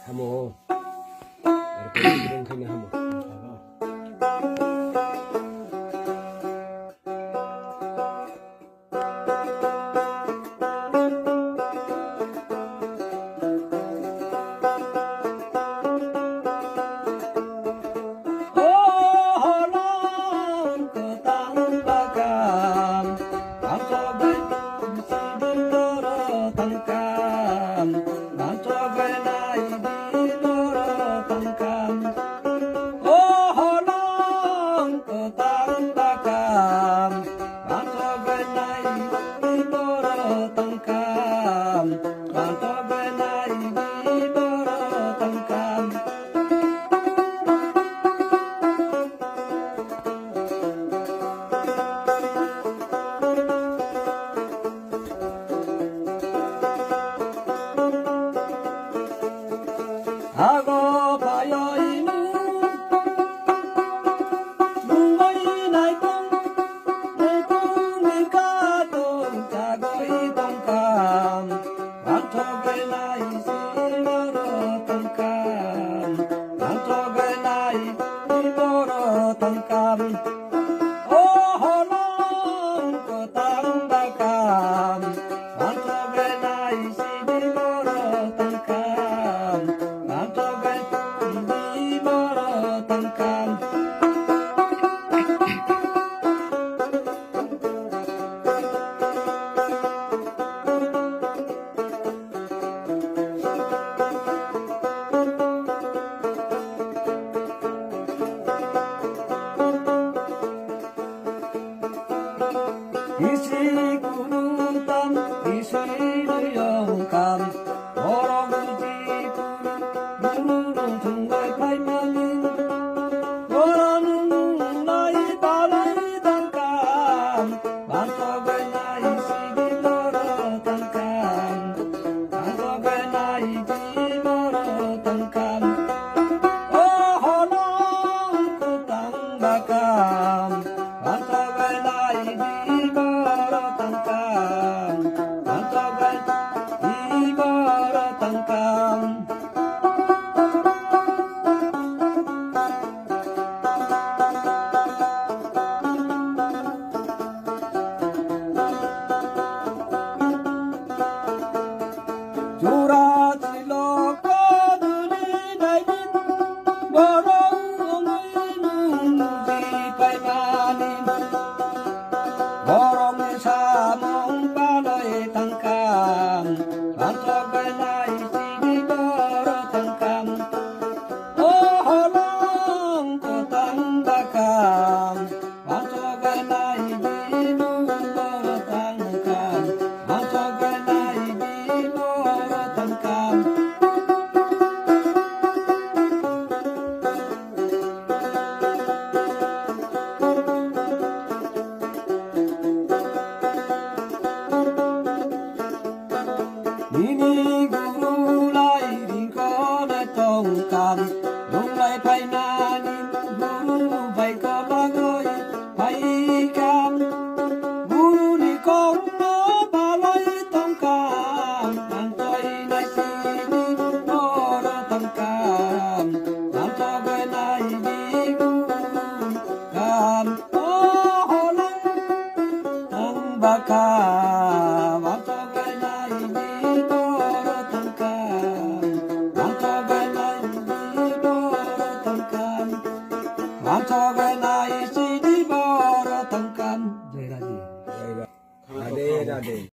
Hamo. Ada kena hamo. 하고 봐요 이는 눈물이 날고 내 꿈이 가도 자고 있던감 한쪽에 나이 시들었던감 한쪽에 나이 시들었던감 오호랑 그 땅바감 한쪽에 나이 시들었던감 이시구는 땀 이시를 영감 어렁지 무르는 정말 발명인 너라는 나의 바람이 단감 만석의 나이 시기 너라 단감 만석의 나이 지 너라 단감 어허랑 그 땅바감 만석의 나이 지 너라 단감 만석의 이 너라 단감 조라질러 꺼들이 날린 머렁이는 무지발만인 머렁이 사몽바너의 단감 반석의 나이 시기 걸어 단감 어허랑 그 땅바감 반석의 나이 비는 걸어 단감 반석의 나이 비걸어 단감 Nini guru lai din có nơi tông cam lúc lại phải nanin guru phải có ba người phải cam guru ni con nó ba lấy tông cam làm tôi nay si đi nó ra tông cam làm cho cái này đi guru cam ô hồ lăng tông ba cam làm cho cái này đi Antara naik si di bawah tengkam. Rade.